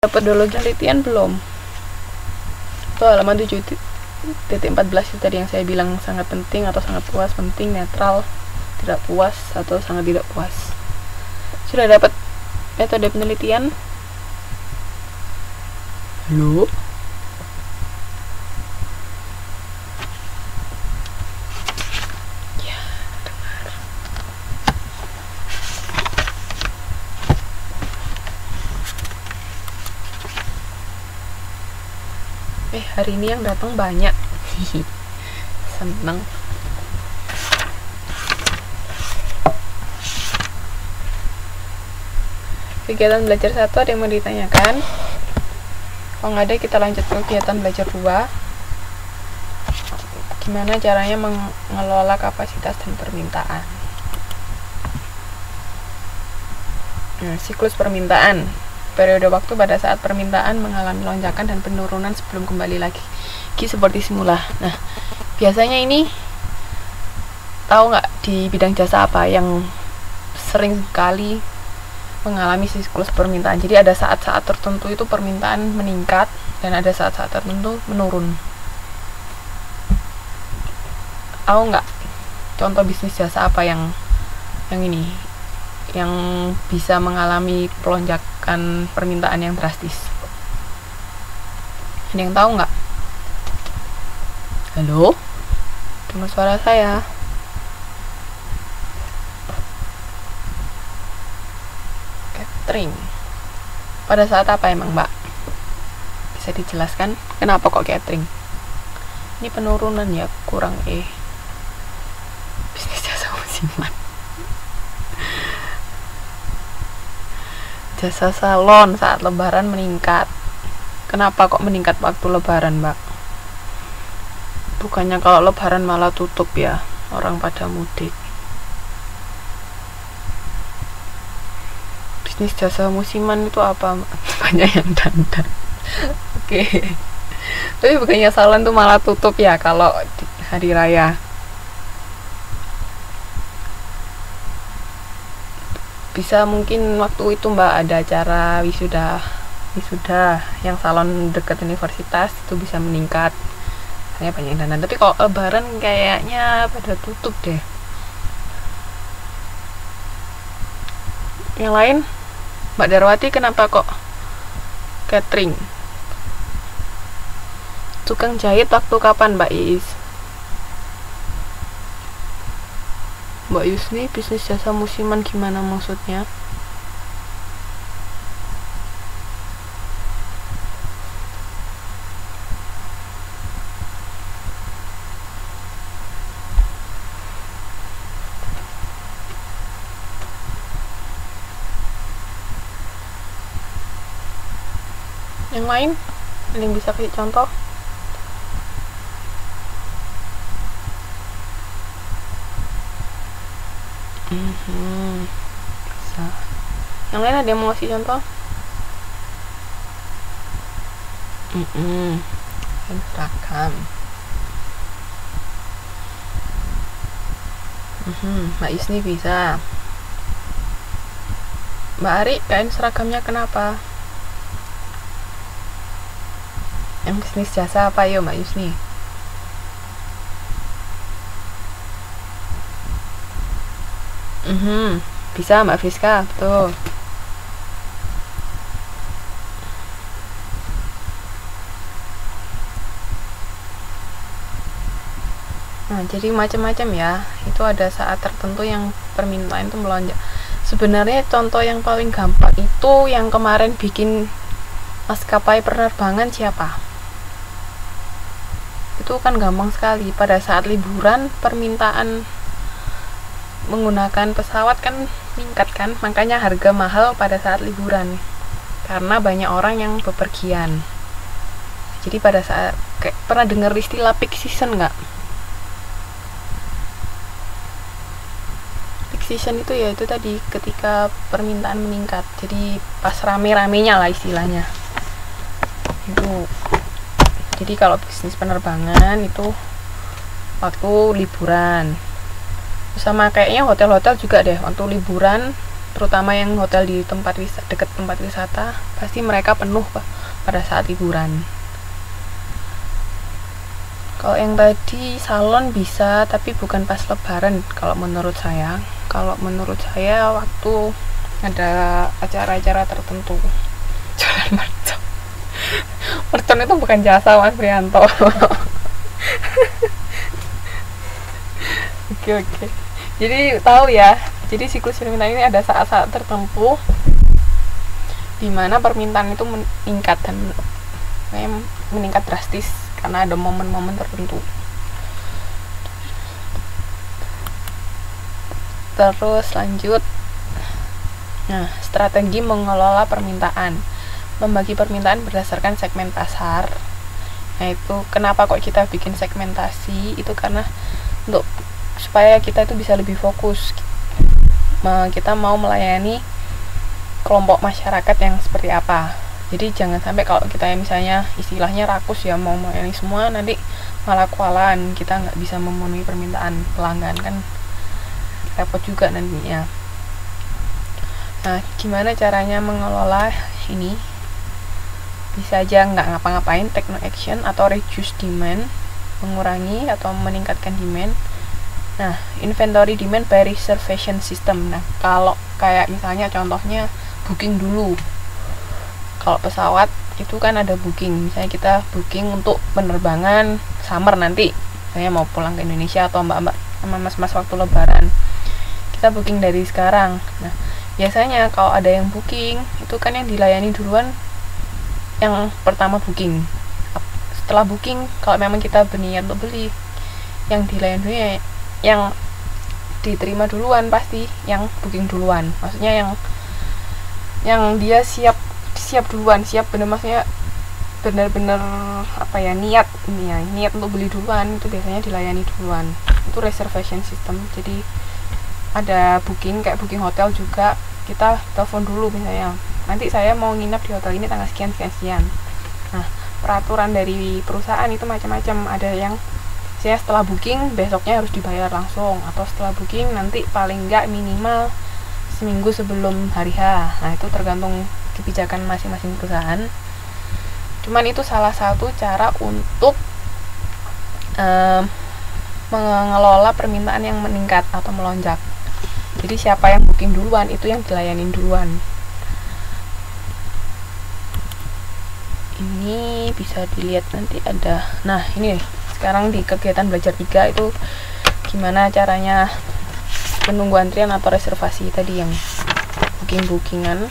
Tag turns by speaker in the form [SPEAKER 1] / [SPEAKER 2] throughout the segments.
[SPEAKER 1] Dapat dulu penelitian belum? Itu halaman 7.14 itu tadi yang saya bilang sangat penting atau sangat puas, penting, netral, tidak puas atau sangat tidak puas. Sudah dapat metode penelitian? Halo? Ya, dengar. Hari ini yang datang banyak. Seneng. Kegiatan belajar 1 ada yang mau ditanyakan? Kalau nggak ada, kita lanjut ke kegiatan belajar 2. Gimana caranya mengelola kapasitas dan permintaan? Siklus permintaan. Periode waktu pada saat permintaan mengalami lonjakan dan penurunan sebelum kembali lagi seperti semula. Nah, biasanya ini tahu nggak di bidang jasa apa yang sering kali mengalami siklus permintaan? Jadi ada saat-saat tertentu itu permintaan meningkat dan ada saat-saat tertentu menurun. Tahu nggak contoh bisnis jasa apa yang ini yang bisa mengalami pelonjakan permintaan yang drastis? Ada yang tahu nggak? Halo? Dengar suara saya? Catering. Pada saat apa emang, Mbak? Bisa dijelaskan kenapa kok catering? Ini penurunan ya, kurang bisnis jasa musiman. Jasa salon saat lebaran meningkat. Kenapa kok meningkat waktu lebaran, Mbak? Bukannya kalau lebaran malah tutup ya, orang pada mudik. Bisnis jasa musiman itu apa, Mbak? Banyak yang dandan. Oke. Tapi bukannya salon tuh malah tutup ya kalau hari raya? Bisa mungkin waktu itu, Mbak, ada acara wisuda yang salon dekat universitas itu bisa meningkat, hanya banyak dandan. Tapi kalau lebaran kayaknya pada tutup deh. Yang lain, Mbak Darwati, kenapa kok catering? Tukang jahit waktu kapan, Mbak Iis? Mbak Yusni, bisnis jasa musiman gimana maksudnya? Yang lain? Ada yang bisa kasih contoh? Bisa. Yang lain ada yang mau kasih contoh? Seragam. Mbak Isni bisa. Mbak Ari, kain seragamnya kenapa? Yang bisnis jasa apa yuk, Mbak Yusni? Bisa, Mbak Friska, betul. Nah, jadi macam-macam ya. Itu ada saat tertentu yang permintaan itu melonjak. Sebenarnya contoh yang paling gampang itu yang kemarin bikin maskapai penerbangan siapa? Itu kan gampang sekali. Pada saat liburan permintaan menggunakan pesawat kan meningkat kan, makanya harga mahal pada saat liburan karena banyak orang yang bepergian. Jadi pada saat pernah dengar istilah peak season nggak? Peak season itu ya itu tadi ketika permintaan meningkat, jadi pas rame-ramenya lah istilahnya itu. Jadi kalau bisnis penerbangan itu waktu liburan, sama kayaknya hotel-hotel juga deh waktu liburan terutama yang hotel di dekat tempat wisata, pasti mereka penuh pada saat liburan. Kalau yang tadi salon bisa, tapi bukan pas lebaran kalau menurut saya. Kalau menurut saya waktu ada acara-acara tertentu. Jualan mercon. Mercon itu bukan jasa, Mas Prianto. Oke. Jadi tahu ya. Jadi siklus permintaan ini ada saat-saat tertentu di mana permintaan itu meningkat dan meningkat drastis karena ada momen-momen tertentu. Terus lanjut. Nah, strategi mengelola permintaan. Membagi permintaan berdasarkan segmen pasar. Nah, itu kenapa kok kita bikin segmentasi? Itu karena supaya kita itu bisa lebih fokus. Kita mau melayani kelompok masyarakat yang seperti apa. Jadi jangan sampai kalau kita misalnya istilahnya rakus ya, mau melayani semua, nanti malah kewalahan, kita nggak bisa memenuhi permintaan pelanggan, kan repot juga nantinya. Nah, gimana caranya mengelola ini? Bisa aja nggak ngapa-ngapain, take no action, atau reduce demand, mengurangi atau meningkatkan demand. Nah, inventory demand by reservation system. Nah, kalau kayak misalnya contohnya booking dulu. Kalau pesawat itu kan ada booking, misalnya kita booking untuk penerbangan summer nanti, saya mau pulang ke Indonesia atau mbak-mbak sama mas-mas waktu lebaran, kita booking dari sekarang. Nah, biasanya kalau ada yang booking itu kan yang dilayani duluan yang pertama booking. Setelah booking, kalau memang kita berniat untuk beli, yang dilayani duluan, yang diterima duluan pasti yang booking duluan, maksudnya yang dia siap duluan, maksudnya benar-benar niat untuk beli duluan, itu biasanya dilayani duluan. Itu reservation system. Jadi ada booking, kayak booking hotel juga, kita telepon dulu misalnya, nanti saya mau nginap di hotel ini tanggal sekian. Nah, peraturan dari perusahaan itu macam-macam. Ada yang saya setelah booking besoknya harus dibayar langsung, atau setelah booking nanti paling enggak minimal seminggu sebelum hari H. Nah, itu tergantung kebijakan masing-masing perusahaan. Cuman itu salah satu cara untuk mengelola permintaan yang meningkat atau melonjak. Jadi siapa yang booking duluan itu yang dilayanin duluan. Ini bisa dilihat nanti ada. Nah, ini sekarang di kegiatan belajar 3 itu gimana caranya menunggu antrian atau reservasi tadi yang bookingan.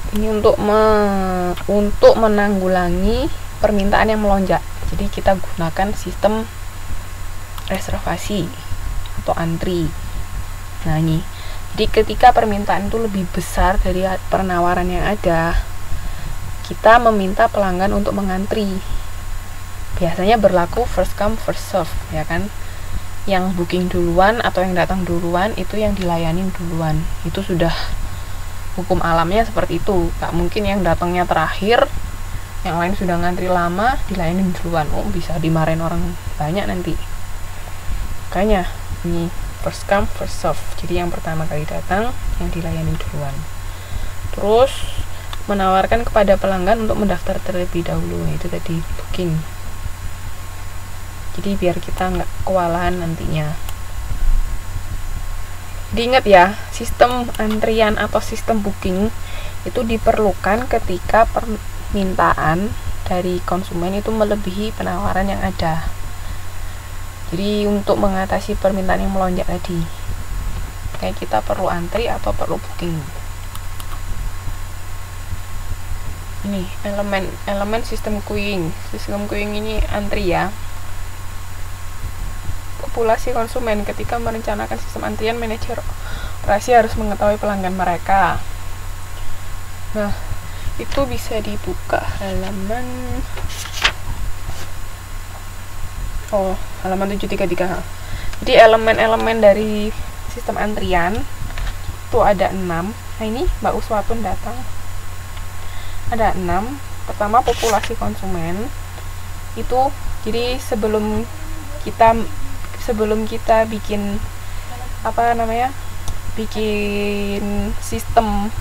[SPEAKER 1] Ini untuk menanggulangi permintaan yang melonjak. Jadi kita gunakan sistem reservasi atau antri. Nah, ini. Jadi ketika permintaan itu lebih besar dari penawaran yang ada, kita meminta pelanggan untuk mengantri. Biasanya berlaku first come first serve, ya kan? Yang booking duluan atau yang datang duluan itu yang dilayani duluan. Itu sudah hukum alamnya seperti itu. Gak mungkin yang datangnya terakhir, yang lain sudah ngantri lama, dilayani duluan. Bisa dimarahin orang banyak nanti. Makanya ini first come first serve. Jadi yang pertama kali datang yang dilayani duluan. Terus menawarkan kepada pelanggan untuk mendaftar terlebih dahulu. Itu tadi booking. Jadi biar kita nggak kewalahan nantinya. Diingat ya, sistem antrian atau sistem booking itu diperlukan ketika permintaan dari konsumen itu melebihi penawaran yang ada. Jadi untuk mengatasi permintaan yang melonjak tadi, kayak kita perlu antri atau perlu booking. Ini elemen sistem queuing. Sistem queuing ini antri ya. Populasi konsumen. Ketika merencanakan sistem antrian, manajer operasi harus mengetahui pelanggan mereka. Nah, itu bisa dibuka halaman 733. Jadi elemen-elemen dari sistem antrian itu ada 6. Nah, ini Mbak Uswatun datang. Ada 6. Pertama, populasi konsumen. Itu jadi sebelum kita bikin apa namanya, bikin sistem